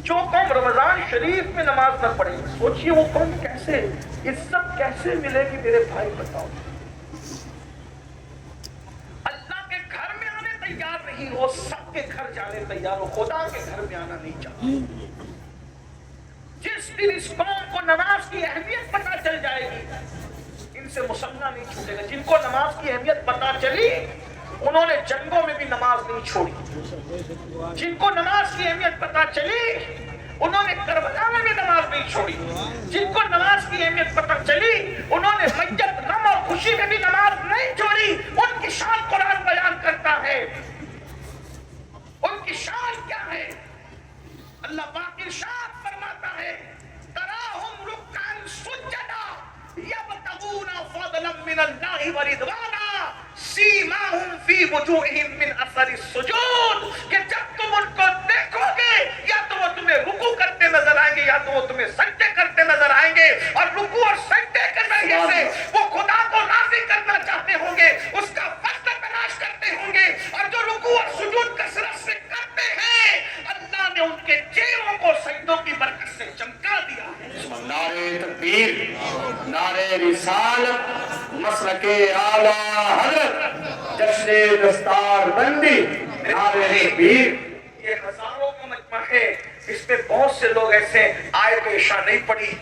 جو قوم رمضان شریف میں نماز نہ پڑھے، سوچئے وہ قوم کیسے عزت کیسے ملے گی میرے بھائی بتاؤ۔ اللہ کے گھر میں آنے تیار نہیں ہو، سب کے گھر جانے تیار ہو، خدا کے گھر میں آنا نہیں چاہتے۔ جس دن اس قوم کو نماز کی اہمیت پتہ چل جائے گی، ان سے مسلح نہیں چھوٹے گا۔ جن کو نماز کی اہمیت پتہ چلی انہوں نے جنگوں میں بھی نماز نہیں چھوڑی، جن کو نماز کی اہمیت پتہ چلی انہوں نے کربلا میں بھی نماز نہیں چھوڑی، جن کو نماز کی اہمیت پتہ چلی انہوں نے میت غم اور خوشی میں بھی نماز نہیں چھوڑی۔ ان کی شان قرآن بیان کرتا ہے، ان کی شان کیا ہے؟ اللہ پاک ارشاد فرماتا ہے تراہم رکعا سجدا یبتغون فضلا من اللہ ورضوانا سیماہم فی وجوہہم من اثر السجود، کہ جب تم ان کو دیکھو گے یا تو وہ تمہیں رکوع کرتے نظر آئیں گے یا تو وہ تمہیں سجدے کرتے نظر آئیں گے، اور رکوع اور سجدے کے ذریعے سے وہ خدا کو راضی کرنا چاہتے ہوں گے، اس کا فضل تلاش کرتے ہوں گے، اور جو رکوع اور سجود کثرت سے کرتے ہیں اللہ نے ان کے چہروں کو سجدوں کی برکت سے چمکا دیا ہے۔ نعرہ تکبیر، نعرہ رسالت، مسلک اعلیٰ حضرت، جشن دستار بندی، نعرہ تکبیر۔ یہ ہزاروں کا مجمع ہے، اس میں بہت سے لوگ ایسے آئے تو عشاء نہیں پڑھی،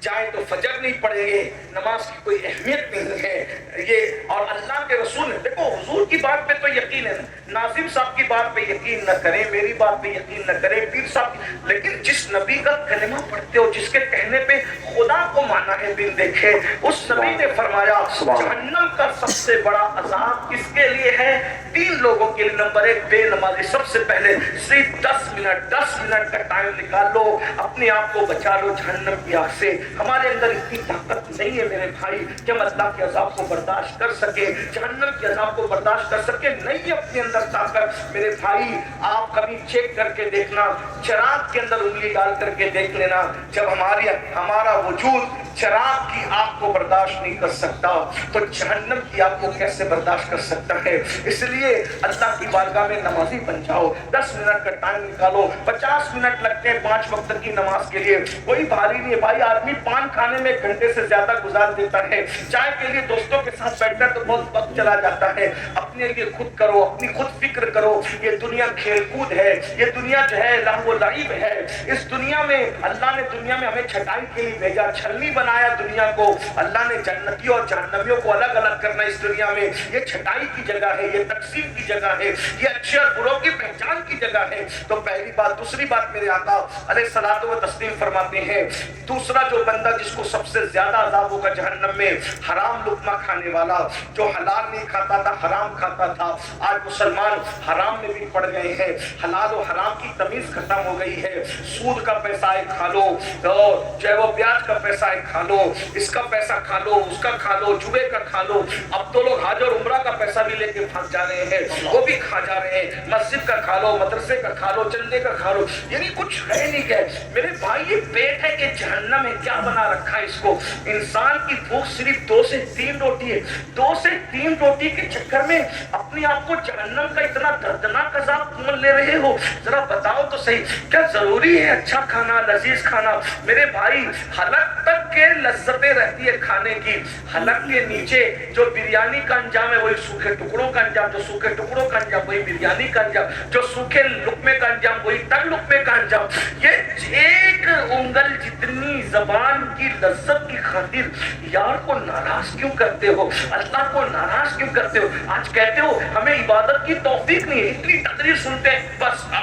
جائے تو فجر نہیں پڑھیں گے، نماز کی کوئی اہمیت نہیں ہے یہ، اور اللہ کے رسول نے دیکھو حضور کی بات پہ تو یقین ہے، ناظم صاحب کی بات پہ یقین نہ کریں، میری بات پہ یقین نہ کریں، پیر صاحب، لیکن جس نبی کا کلمہ پڑھتے ہو، جس کے کہنے پہ خدا کو مانا ہے بن دیکھے، اس نبی نے فرمایا جہنم کا سب سے بڑا عذاب کس کے لیے ہے؟ 3 لوگوں کے لیے۔ نمبر 1 بے نمازی، سب سے پہلے صرف 10 منٹ کا ٹائم نکال لو، اپنے آپ کو بچا لو جہنم کی آگ سے۔ ہمارے اندر اتنی طاقت نہیں ہے میرے بھائی کہ ہم اللہ کے عذاب کو برداشت کر سکے، جہنم کے عذاب کو برداشت کر سکے، نہیں ہے اپنے اندر طاقت۔ میرے بھائی آپ کبھی چیک کر کے دیکھنا، چراغ کے اندر انگلی ڈال کر کے دیکھ لینا، جب ہمارا وجود چراغ کی آگ کو برداشت نہیں کر سکتا تو جہنم کی آگ کو کیسے برداشت کر سکتا ہے؟ اس لیے اللہ کی بارگاہ میں نمازی بن جاؤ، 10 منٹ کا ٹائم نکالو، 50 منٹ لگتے ہیں 5 وقت کی نماز کے لیے، کوئی بھاری نہیں ہے بھائی۔ آدمی پان کھانے میں 1 گھنٹے سے زیادہ گزار دیتا ہے، چائے کے لیے دوستوں کے ساتھ بیٹھتا ہے تو بہت وقت چلا جاتا ہے۔ اپنے لیے خود کرو، اپنی خود فکر کرو، یہ دنیا کھیل کود ہے، یہ دنیا جو ہے لہو و لعب ہے۔ اس دنیا میں اللہ نے دنیا میں ہمیں چھٹائی کے لیے بھیجا، چھلنی بنایا دنیا کو، اللہ نے جنتیوں اور جہنمیوں کو الگ الگ کرنا اس دنیا میں، یہ چھٹائی کی جگہ ہے، یہ تقسیم کی جگہ ہے، یہ اچھے اور بروں کی پہچان کی جگہ ہے۔ تو پہلی بات۔ دوسری بات میرے آقا علیہ الصلوۃ والتسلیم فرماتے ہیں دوسرا جو بندہ جس کو سب سے زیادہ عذاب ہوگا جہنم میں، حرام لقمہ کھانے والا، جو حلال نہیں کھاتا تھا حرام کھاتا تھا۔ آج مسلمان حرام میں بھی پڑ گئے ہیں، حلال و حرام کی تمیز ختم ہو گئی ہے، سود کا پیسہ ہے کھا لو، جو ہے وہ بیاج کا پیسہ ہے کھا لو، اس کا پیسہ کھا لو، اس کا کھا لو، جوئے کا کھا لو۔ اب تو لوگ حج اور عمرہ کا پیسہ بھی لے کے بھاگ جا رہے ہیں، وہ بھی کھا جا رہے ہیں، مسجد کا کھا لو، مدرسے کا کھا لو، چندے کا کھا لو، یعنی کچھ ہے نہیں کہ میرے بھائی یہ پیٹ ہے کہ جہنم ہے، کیا بنا رکھا ہے اس کو؟ انسان کی بھوک صرف 2 سے 3 روٹی ہے، 2 سے 3 روٹی کے چکر میں اپنے آپ کو جہنم کا اتنا دردناک عذاب کیوں لے رہے ہو؟ ذرا بتاؤ تو صحیح، کیا ضروری ہے اچھا کھانا، لذیذ کھانا؟ میرے بھائی حلق تک کے لذتیں رہتی ہے کھانے کی، حلق کے نیچے جو بریانی کا انجام ہے وہی سوکھے ٹکڑوں کا انجام، جو سوکھے ٹکڑوں کا انجام وہی بریانی کا انجام، جو سوکھے لقمے کا انجام وہی تر لقمے کا انجام۔ یہ ایک انگل جتنی زبان کی لذت کی خاطر یار کو ناراض کیوں کرتے ہو؟ اللہ کو ناراض کیوں کرتے ہو؟ آج کہتے ہو ہمیں عبادت کی توفیق نہیں ہے، اتنی تقریر سنتے ہیں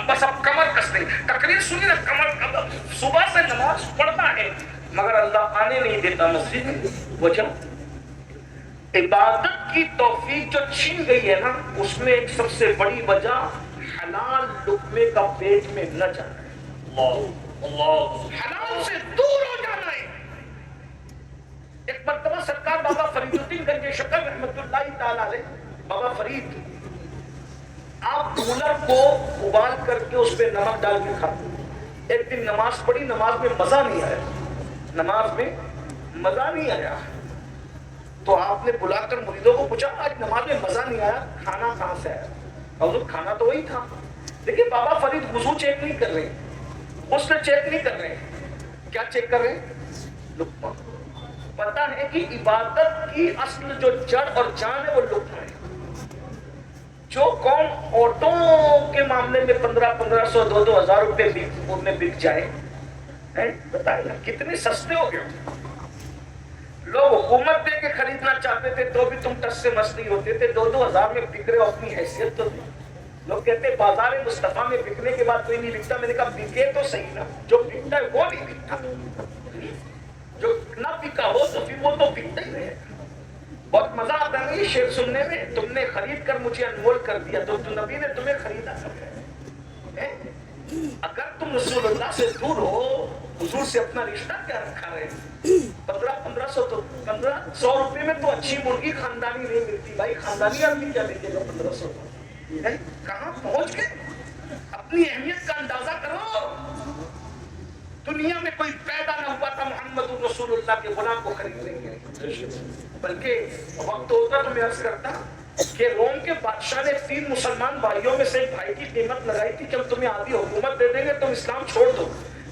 بس اب کمر کس دیں، تقریر سنی نا کمر، صبح سے نماز پڑھنا ہے مگر اللہ آنے نہیں دیتا مسجد میں۔ وجہ عبادت کی توفیق جو چھین گئی ہے نا، اس میں ایک سب سے بڑی وجہ حلال لقمے کا پیٹ میں نہ جانا ہے، حلال سے دور ہو جانا ہے۔ ایک مرتبہ سرکار بابا فرید الدین گنج شکر رحمت اللہ تعالی علیہ، بابا فرید آپ کولر کو ابال کر کے اس پہ نمک ڈال کے کھاتے۔ ایک دن نماز پڑھی، نماز میں مزہ نہیں آیا، نماز میں مزہ نہیں آیا، تو آپ نے بلا کر مریدوں کو پوچھا آج نماز میں مزہ نہیں آیا، کھانا کہاں سے آیا؟ حضور کھانا تو وہی تھا، لیکن بابا فرید وضو چیک نہیں کر رہے، उसने चेक नहीं कर रहे हैं, क्या चेक कर रहे हैं? लुक्मा। पता है कि इबादत की असल जो जड़ और जान है वो लुक्मा है। जो कौन ऑटो के मामले में 1500 2,000 रुपए में बिक जाए, बताए ना कितने सस्ते हो गए। लोग हुकूमत दे के खरीदना चाहते थे तो भी तुम टस से मस नहीं होते थे। 2,000 में बिक रहे हो, अपनी हैसियत तो थी। लोग कहते बाजार मुस्तफा में बिकने के बाद कोई नहीं बिकता। मैंने कहा बिके तो सही ना, जो बिकता है वो नहीं बिकता। जो ना बिका हो तो फिर वो तो बिकता ही नहीं। बहुत मजा आता है ये शेर सुनने में। तुमने खरीद कर मुझे अनमोल कर दिया तो नबी ने तुम्हें खरीदा है। अगर तुम रसूलुल्लाह से दूर हो, हुजूर से अपना रिश्ता क्या रखा है? 1500 तो 100 रुपए में तो अच्छी मुर्गी खानदानी नहीं मिलती भाई। खानदानी आदमी क्या बेचेगा 1500? कहां पहुंच गए? अपनी अहमियत का अंदाजा करो। दुनिया में कोई पैदा न हुआ था मोहम्मद रसूलुल्लाह के गुलाम को खरीदने के लिए। बल्कि वक्त होता तो मैं अर्ज करता कि रोम के बादशाह ने 3 मुसलमान भाइयों में से एक भाई की कीमत लगाई थी कि हम तुम्हें आधी हुकूमत दे देंगे, तुम इस्लाम छोड़ दो।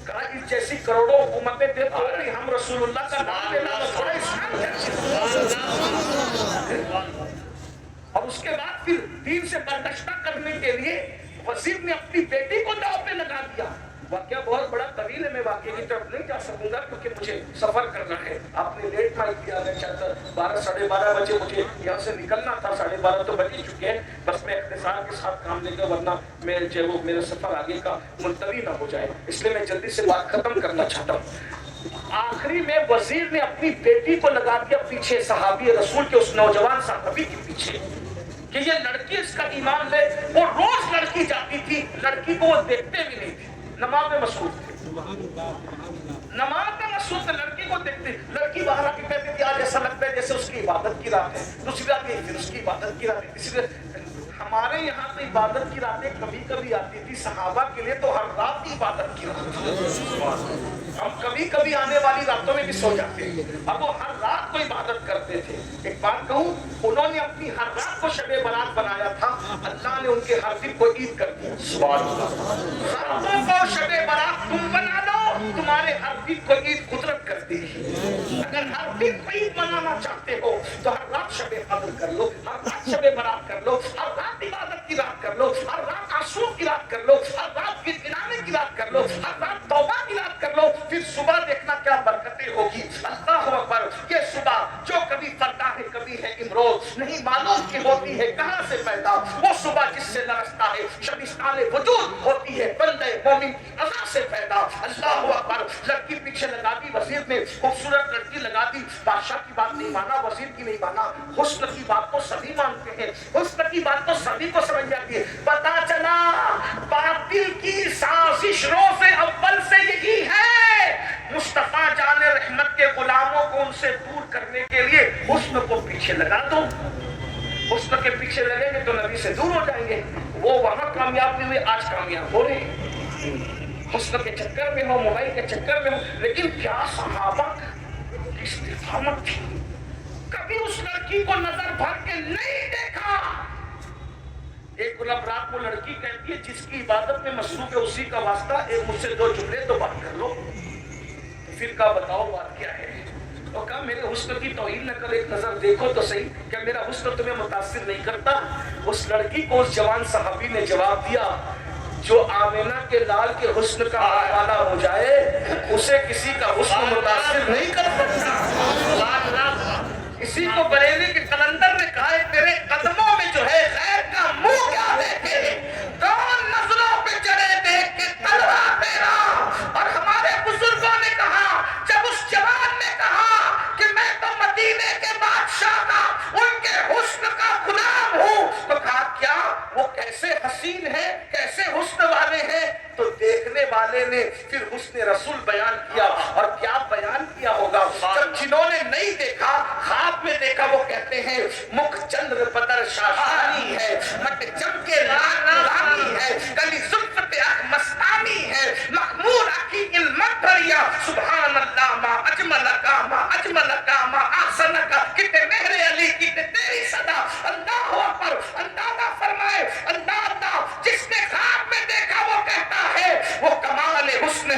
कहा इस जैसी करोड़ों हुकूमतें दे दो, हम रसूलुल्लाह का नाम लेना थोड़ा इस्लाम। और उसके बाद फिर दीन से बर्दाश्त करने के लिए वजीर ने अपनी बेटी को दांव पे लगा दिया। वाकया बहुत बड़ा तवील है, मैं वाकये की तरफ नहीं जा सकूंगा क्योंकि मुझे सफर करना है। आपने लेट माइक दिया, मैं चाहता 12 साढ़े 12 बजे मुझे यहाँ से निकलना था, 12:30 तो बज ही चुके हैं। बस मैं इख्तिसार के साथ काम लेकर, वरना मैं जो वो मेरा सफर आगे का मुलतवी ना हो जाए, इसलिए मैं जल्दी से बात खत्म करना चाहता हूँ। आखिरी में वजीर ने अपनी बेटी को लगा दिया पीछे सहाबी रसूल के उस नौजवान सहाबी के पीछे कि ये लड़की इसका ईमान ले। वो रोज लड़की जाती थी, लड़की को वो देखते भी नहीं थे, नमाज में मसरूफ थे। नमाज में मसरूफ थे, लड़की को देखते। लड़की बाहर आके कहती थी आज ऐसा लगता है जैसे उसकी इबादत की रात है। दूसरी रात गई फिर उसकी इबादत की रात है। तीसरी हमारे यहाँ तो इबादत की रातें कभी कभी आती थी, सहाबा के लिए तो हर रात की इबादत की रात। हम कभी कभी आने वाली रातों में भी सो जाते हैं। अब वो हर रात को इबादत करते थे। एक बात कहूँ, उन्होंने अपनी हर रात को शबे बारात बनाया था, अल्लाह ने उनके हर दिन को ईद कर दिया। रातों को शबे बारात तुम बना लो, तुम्हारे हर दिन को ईद कुदरत कर दी। अगर हर दिन को ईद मनाना चाहते हो तो हर रात शबे कद्र कर लो, हर रात शबे बारात कर लो, हर रात इबादत की रात कर लो, हर रात आशूर की रात कर लो, हर रात गिनगिनाने की रात कर लो, हर रात तौबा की रात कर लो। फिर सुबह देखना क्या बरकतें होगी। अल्लाह अकबर। ये सुबह जो कभी फरदा है कभी है इमरोज, नहीं मालूम की होती है कहां से पैदा। वो सुबह जिससे लरसता है शबिस्तान वजूद होती है बंदे मोमिन की अज़ा से पैदा। अल्लाह अकबर। लड़की पीछे लगा दी, वजीर ने खूबसूरत लड़की लगा दी। बादशाह की बात नहीं माना, वजीर की नहीं माना। हुस्न की बात तो सभी मानते हैं, हुस्न की बात तो सभी को समझ जाती है। पता चला बातिल की साजिश रोज़ अव्वल से यही है, मुस्तफा जाने रहमत के गुलामों को उनसे दूर करने के लिए हुस्न को पीछे लगा दो। हुस्न के पीछे लगेंगे तो नबी से दूर हो जाएंगे। वो वहां कामयाब नहीं हुए, आज कामयाब हो रहे। हुस्न के चक्कर में हो, मोबाइल के चक्कर में हो। लेकिन क्या सहाबा की इस्तिकामत थी, कभी उस लड़की को नजर भर के नहीं देखा। एक गुलाब रात को लड़की कहती है जिसकी इबादत में मसरूफ है उसी का वास्ता, एक मुझसे 2 जुमले तो बात कर लो। फिर का बताओ बात क्या है? तो कहा मेरे हुस्न की तौहीन न करो, एक नजर देखो तो सही, क्या मेरा हुस्न तुम्हें मुतासिर नहीं करता? उस लड़की को उस जवान सहाबी ने जवाब दिया, जो आमिना के लाल के हुस्न का हवाला हो जाए उसे किसी का हुस्न मुतासिर नहीं कर सकता। इसी को बरेली के कलंदर ने कहा है, तेरे कदमों में जो है खैर का मुंह क्या देखे, कौन नजरों पे चढ़े देख के तलवा तेरा। और हमारे बुजुर्गों ने कहा, जब उस जवान ने कहा कि मैं तो मदीने के बादशाह का उनके हुस्न का गुलाम हूँ, तो कहा क्या वो कैसे हसीन है, कैसे हुस्न वाले हैं। तो देखने वाले ने फिर हुस्न रसूल बयान किया, और क्या बयान किया होगा। जब जिन्होंने नहीं देखा, ख्वाब में देखा, वो कहते हैं मुख चंद्र बदर शाशानी है, मत चमके रानी है, कली जुल्फत मस्तानी है, मखमूर की इल्मत दरिया। सुभान अल्लाह मा अजमल का मा आसन का, कितने मेहरे अली कितने तेरी सदा। अल्लाह अकबर। अंदाजा फरमाए, अंदाजा जिसने ख्वाब में देखा वो कहता है वो कमाल हुस्न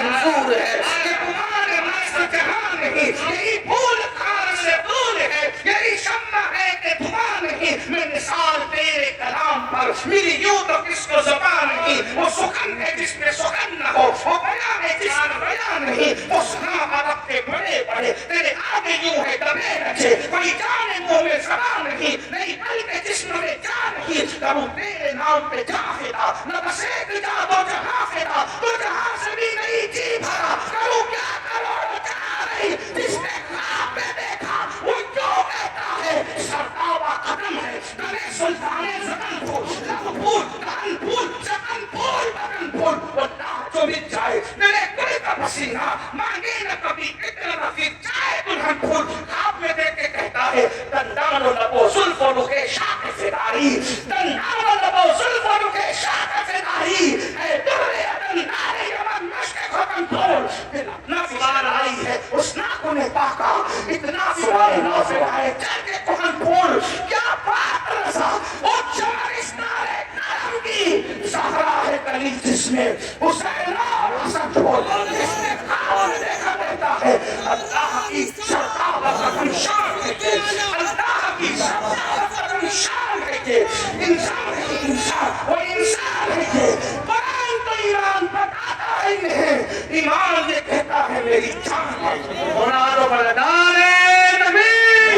میری یوں تو کس کو زبان نہیں، وہ سخن ہے جس میں سخن نہ ہو، وہ بیان ہے جس میں بیان نہیں، وہ سنا عرب کے بڑے بڑے تیرے آگے یوں ہے دبے رکھے، کوئی جانے منہ میں زبان نہیں، نہیں بلکہ جسم میں جان نہیں، کروں تیرے نام پہ جا فدا، نہ بس ایک جا دو جہاں فدا، تو جہاں سے بھی نہیں جی بھرا، کروں کیا کروڑ جہاں نہیں، جس نے خواب میں دیکھا وہ جو کہتا ہے، سردابہ قدم ہے تمہیں سلطان زدن پھول، لب پھول کان پھول زدن پھول بدن پھول، وہ ناچ جو مٹ جائے میرے گل کا پسینہ، مانگے نہ کبھی اتنا رفیق جائے دلہن پھول، خواب میں دیکھ کے کہتا ہے دندان و لب و زلف و رخ شاخ فداری، دندان و لب و زلف و رخ شاخ فداری، اے درے دندار یمن مشک ختم پھول، پھر اپنا سوال آئی ہے اس ناخن پاکا، اتنا سوال نازل آئے چل کے کہن پھول، کیا بات رسا وہ چمرستان نرم کی، زہرا ہے کلی جس میں حسین اور حسن جھول، جس نے خواب دیکھا دیتا ہے اللہ کی شرطاب قدم شان ہے کہ، اللہ کی شرطاب قدم شان ہے کہ، انسان ہے انسان، وہ انسان ہے کہ، قرآن تو ایمان بتاتا ہی نہیں، ایمان یہ کہتا ہے میری جان ہے، قرآن و نعرہ تکبیر،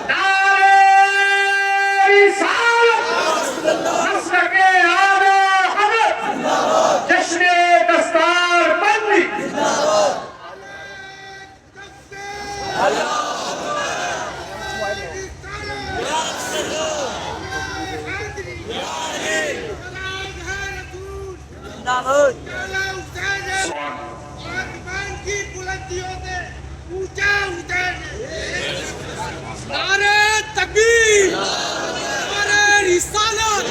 نعرہ رسالت، مسلک اعلیٰ حضرت، جشن دستار بندی، کی بلندیوں سے اونچا نعرہ تکبیر، نعرہ رسالت،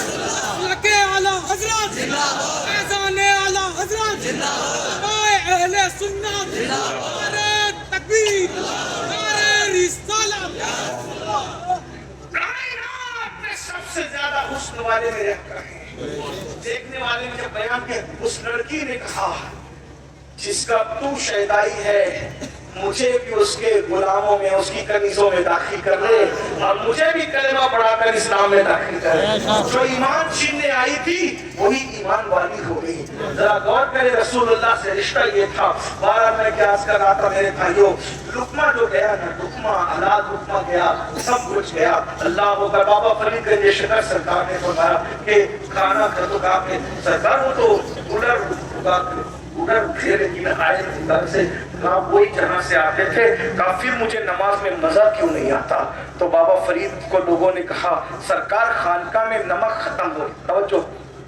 مسلک اعلیٰ حضرت، فیضان اعلیٰ حضرت، علماء اہل سنت، نعرہ تکبیر، نعرہ رسالت۔ کائنات میں سب سے زیادہ حسن والے میرے آقا ہیں۔ دیکھنے والے نے جب بیان کیا، اس لڑکی نے کہا جس کا تو شیدائی ہے مجھے بھی اس کے غلاموں میں اس کی کنیزوں میں داخل کر لے، اور مجھے بھی کلمہ پڑھا کر اسلام میں داخل کر لے۔ جو ایمان چھیننے آئی تھی وہی ایمان والی ہو گئی۔ ذرا غور کرے رسول اللہ سے رشتہ یہ تھا۔ بارہ میں قیاس کر رہا تھا میرے بھائیوں، لقمہ جو گیا نا، لقمہ حلال لقمہ گیا، سب کچھ گیا۔ اللہ وہ کا بابا فرید گنج شکر سرکار نے فرمایا کہ کھانا کر تو کہا کہ سرکار وہ تو ادھر گھیرے کی میں آئے گھر سے، کہا وہی جہاں سے آتے تھے، کہا پھر مجھے نماز میں مزہ کیوں نہیں آتا؟ تو بابا فرید کو لوگوں نے کہا سرکار خانقاہ میں نمک ختم ہو، توجہ،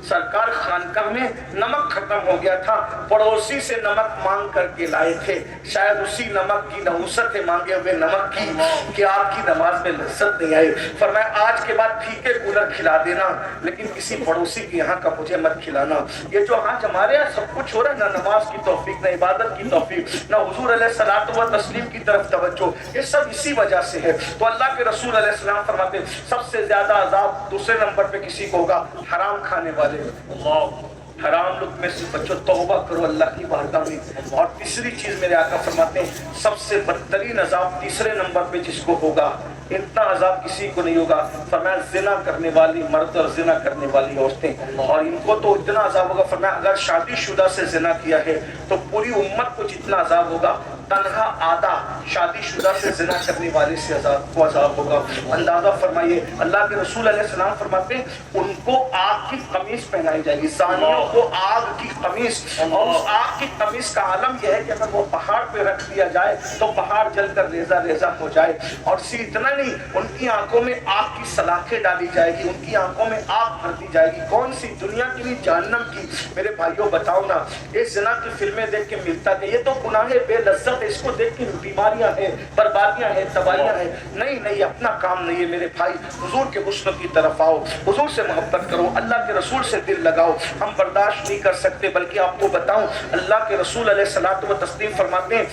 سرکار خانقاہ میں نمک ختم ہو گیا تھا، پڑوسی سے نمک مانگ کر کے لائے تھے، شاید اسی نمک کی نحوست ہے مانگے ہوئے نمک کی کہ آپ کی نماز میں لذت نہیں آئی۔ فرمایا آج کے بعد پھیکے کولر کھلا دینا لیکن کسی پڑوسی کے یہاں کا مجھے مت کھلانا۔ یہ جو آج ہمارے یہاں سب کچھ ہو رہا ہے، نہ نماز کی توفیق، نہ عبادت کی توفیق، نہ حضور علیہ الصلوۃ والتسلیم کی طرف توجہ، یہ سب اسی وجہ سے ہے۔ تو اللہ کے رسول علیہ السلام فرماتے ہیں سب سے زیادہ عذاب دوسرے نمبر پہ کسی کو ہوگا حرام کھانے والے، اللہ حرام لقمے سے بچو، توبہ کرو اللہ کی بارگاہ میں۔ اور تیسری چیز میرے آقا فرماتے ہیں سب سے بدترین عذاب تیسرے نمبر پہ جس کو ہوگا، اتنا عذاب کسی کو نہیں ہوگا، فرمایا زنا کرنے والی مرد اور زنا کرنے والی عورتیں، اور ان کو تو اتنا عذاب ہوگا، فرمایا اگر شادی شدہ سے زنا کیا ہے تو پوری امت کو جتنا عذاب ہوگا تنہا آدھا شادی شدہ سے زنا کرنے والے سے عذاب ہوگا۔ اندازہ فرمائیے، اللہ کے رسول علیہ السلام فرماتے ہیں ان کو آگ کی قمیص پہنائی جائے گی، زانیوں کو آگ کی قمیص، اور اس آگ کی قمیص کا عالم یہ ہے کہ اگر وہ پہاڑ پہ رکھ دیا جائے تو پہاڑ جل کر ریزہ ریزہ ہو جائے۔ اور صرف اتنا نہیں، ان کی آنکھوں میں آگ کی سلاخیں ڈالی جائے گی، ان کی آنکھوں میں آگ بھر دی جائے گی۔ کون سی؟ دنیا کی نہیں، جہنم کی۔ میرے بھائیوں بتاؤ نا، یہ زنا کی فلمیں دیکھ کے ملتا کہ یہ تو گناہ بے لذت، اس کو دیکھ کے بیماریاں ہیں، بربادیاں ہیں، تباہیاں ہیں۔ نہیں، اپنا کام نہیں ہے میرے بھائی، حضور کے حسن کی طرف آؤ، حضور سے محبت کرو، اللہ کے رسول سے دل لگاؤ۔ ہم برداشت نہیں کر سکتے، بلکہ آپ کو بتاؤں اللہ کے رسول علیہ الصلوۃ والتسلیم فرماتے ہیں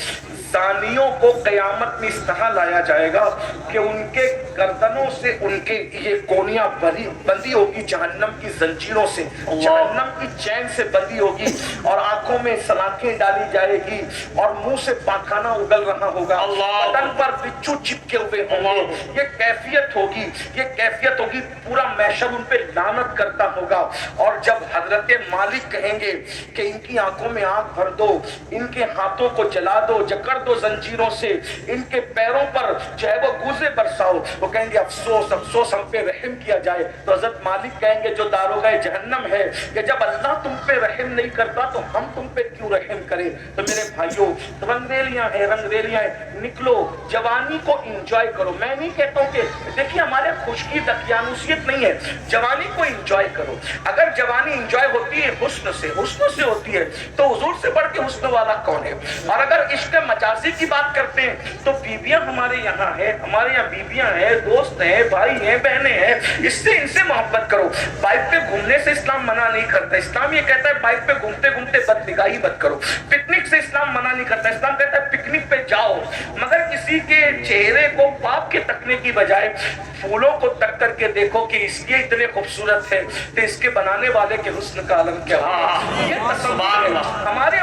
زانیوں کو قیامت میں اس طرح لایا جائے گا کہ ان کے گردنوں سے ان کے یہ کونیاں بندی ہوگی جہنم کی زنجیروں سے، جہنم کی چین سے بندی ہوگی، اور آنکھوں आंखों में सलाखें डाली जाएगी और मुंह से पाखाना उगल रहा होगा, बदन पर बिच्छू चिपके हुए होंगे, ये कैफियत होगी, ये कैफियत होगी, पूरा मैशर उन पे लानत करता होगा। और जब हजरत मालिक कहेंगे कि इनकी आंखों में आग भर दो, इनके हाथों को जला दो, जकड़ दो जंजीरों से, इनके पैरों पर जो है वो गूजे बरसाओ, वो कहेंगे अफसोस अफसोस हम पे रहम किया जाए। तो हजरत मालिक कहेंगे जो दारोगा जहन्नम है कि जब अल्लाह तुम पे रहम नहीं करता तो हम तुम पे क्यों रहम करें। तो मेरे भाइयों, रंगरेलियां हैं, रंगरेलियां हैं, निकलो, जवानी को एंजॉय करो। मैं नहीं कहता हूं कि देखिए हमारे खुशकी दकियानुसियत नहीं है, जवानी को एंजॉय करो। अगर जवानी एंजॉय होती है हुस्न से होती है तो हुजूर से बढ़ के हुस्न वाला कौन है। और अगर इश्क मजाजी की बात करते हैं तो बीबियां हमारे यहाँ है, हमारे यहाँ बीबियां हैं, दोस्त हैं, भाई हैं, बहनें हैं, इससे इनसे मोहब्बत करो। बाइक पे घूमने से इस्लाम मना नहीं करता, इस्लाम ये कहता है बाइक पे घूमते घूमते बदनिगाही मत करो। पिकनिक से इस्लाम मना नहीं करता, इस्लाम कहता है पिकनिक पे जाओ, मगर किसी के चेहरे को पाप के तकने की बजाय फूलों को तक करके देखो कि इसके इतने खूबसूरत है तो इसके बनाने वाले के हुस्न का आलम क्या है। ये हमारे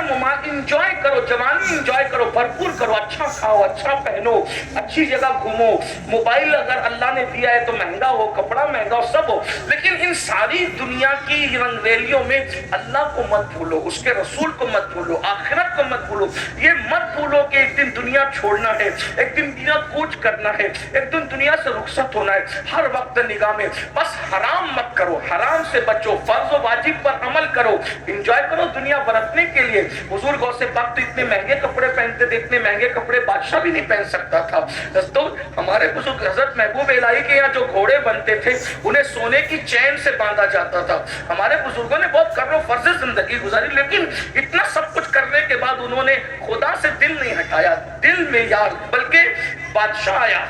इंजॉय करो, जवानी इंजॉय करो, भरपूर करो, अच्छा खाओ, अच्छा पहनो, अच्छी जगह घूमो। मोबाइल अगर अल्लाह ने दिया है तो महंगा हो, कपड़ा महंगा हो, सब हो, लेकिन इन सारी दुनिया की रंगरेलियों में अल्लाह को मत भूलो, उसके रसूल को मत भूलो, आखिरत को मत भूलो। ये मत भूलो कि एक दिन दुनिया छोड़ना है, एक दिन दुनिया कूच करना है, एक दिन दुनिया से रुखसत होना है। हर वक्त निगाह में बस हराम मत करो, हराम से बचो, फर्ज व वाजिब पर अमल करो, एंजॉय करो दुनिया बरतने के लिए। हुजूर गौसे पाक तो इतने महंगे कपड़े पहनते थे, इतने महंगे कपड़े बादशाह भी नहीं पहन सकता था। तो हमारे बुजुर्ग हजरत महबूब इलाही के यहाँ जो घोड़े बनते थे उन्हें सोने की चैन से बांधा जाता था। हमारे बुजुर्गों ने बहुत कर्रो फर्ज जिंदगी गुजारी, लेकिन इतना सब कुछ करने के बाद उन्होंने खुदा से दिल नहीं हटाया, दिल में यार, बल्कि बादशाह आया,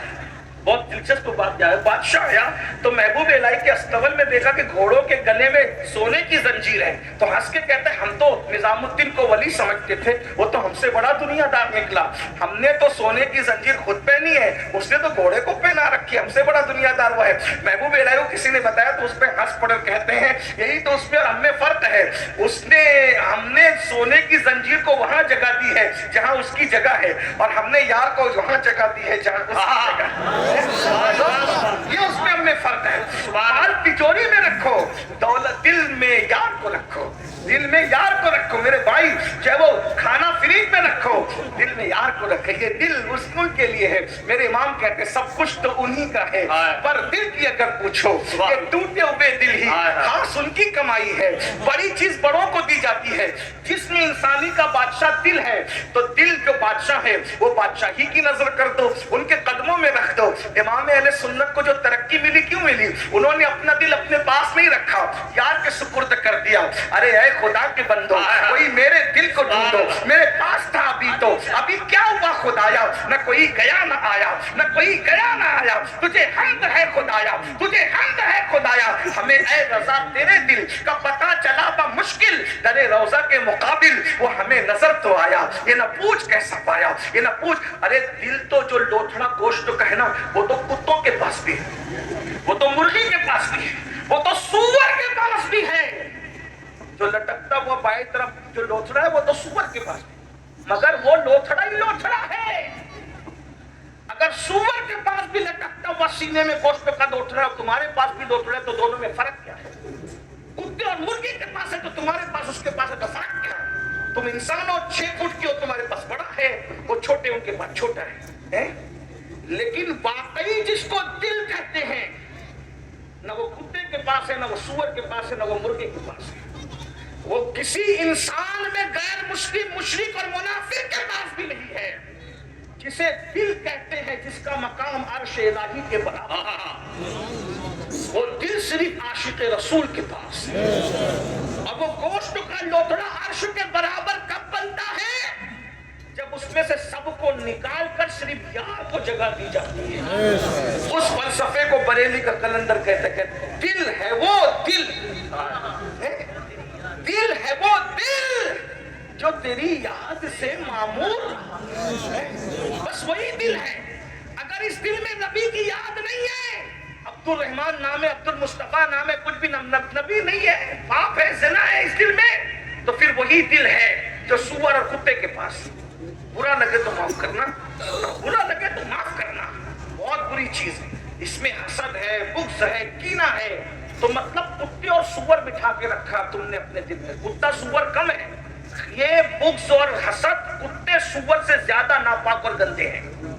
बहुत दिलचस्प बात क्या है, बादशाह आया तो महबूब इलाही के अस्तबल में देखा कि घोड़ों के गले में सोने की जंजीर है, तो हंस के कहते हैं हम तो निजामुद्दीन को वली समझते थे, वो तो हमसे बड़ा दुनियादार निकला, हमने तो सोने की जंजीर खुद पहनी है, उसने तो घोड़े को पहना रखी, हमसे बड़ा दुनियादार वो है। महबूब इलाही को किसी ने बताया तो उस पर हंस पड़ कहते हैं यही तो उसमें और हमें फर्क है, हमने सोने की जंजीर को वहां जगह दी है जहां उसकी जगह है, और हमने यार को वहां जगह दी है जहां उसकी जगह। ये उसमें हमें फर्क है। माल तिजोरी में रखो, दौलत दिल में यार को रखो, दिल में यार को रखो मेरे भाई, चाहे वो खाना फ्रीज में रखो, दिल में यार को रखे। ये दिल उस के लिए है। मेरे इमाम कहते हैं सब कुछ तो उन्हीं का है, पर दिल की अगर पूछो कि टूटे हुए दिल ही खास उनकी कमाई है। बड़ी चीज बड़ों को दी जाती है, जिसमें इंसानी का बादशाह दिल है, तो दिल जो बादशाह है वो बादशाही की नजर कर दो, उनके कदमों में रख दो। इमाम अहले सुन्नत को जो तरक्की मिली क्यों मिली? उन्होंने अपना दिल अपने पास नहीं रखा, यार के सुपुर्द कर दिया। अरे ऐ खुदा के बंदो, कोई मेरे दिल को ढूंढो, मेरे पास था अभी क्या हुआ खुदाया, न कोई गया न आया, न कोई गया न आया, तुझे हम्द है खुदाया, तुझे हम्द है खुदाया। हमें ऐ रज़ा तेरे दिल का पता चला बा मुश्किल, दरे रोजा के मुकाबिल वो हमें नजर तो आया, ये न पूछ कैसा पाया, ये न पूछ। अरे दिल तो जो लोथड़ा गोश्त का है ना, वो तो कुत्तों के पास भी है, वो तो मुर्गी के पास भी है, वो तो सूअर के पास भी है। जो लटकता हुआ बाएं तरफ जो लोथड़ा है वो तो सूअर के पास, मगर वो लोथड़ा ही लोथड़ा है। अगर सूअर के पास भी लटकता हुआ सीने में गोश्त का लोथड़ा है, तुम्हारे पास भी लोथड़ा है, तो दोनों में फर्क क्या है? कुत्ते और मुर्गी के पास है तो तुम्हारे पास उसके पास है, तो फर्क क्या है? तुम इंसान हो 6 फुट की हो, तुम्हारे पास बड़ा है, वो छोटे उनके पास छोटा है? लेकिन वाकई जिसको दिल कहते हैं, न वो कुत्ते के पास है, न वो सूअर के पास है, न वो मुर्गे के पास है। वो किसी इंसान में गैर मुस्लिम, मुशरिक और मुनाफिक के पास भी नहीं है। जिसे दिल कहते हैं, जिसका मकाम अर्श इलाही के बराबर, वो दिल सिर्फ आशिक रसूल के पास है। अब वो गोश्त का लोथड़ा अर्श के बराबर कब बनता है? जब उसमें से सबको निकाल कर सिर्फ यार को जगह दी जाती है। उस फलसफे को बरेली का कलंदर कहते दिल है वो दिल, दिल है वो दिल जो तेरी याद से मामूर है, बस वही दिल है। अगर इस दिल में नबी की याद नहीं है, अब्दुल रहमान नाम है, अब्दुल मुस्तफा नाम है, कुछ भी नबी नहीं है, पाप है, ज़िना है इस दिल में, तो फिर वही दिल है जो सुअर और कुत्ते के पास। बुरा लगे तो माफ करना, बुरा लगे तो माफ करना, बहुत बुरी चीज है। इसमें हसद है, बुग़्ज़ है, कीना है। तो मतलब कुत्ते और सुअर बिठा के रखा तुमने अपने दिल में। कुत्ता सुअर कम है, ये बुग़्ज़ और हसद कुत्ते सुअर से ज्यादा नापाक और गंदे हैं।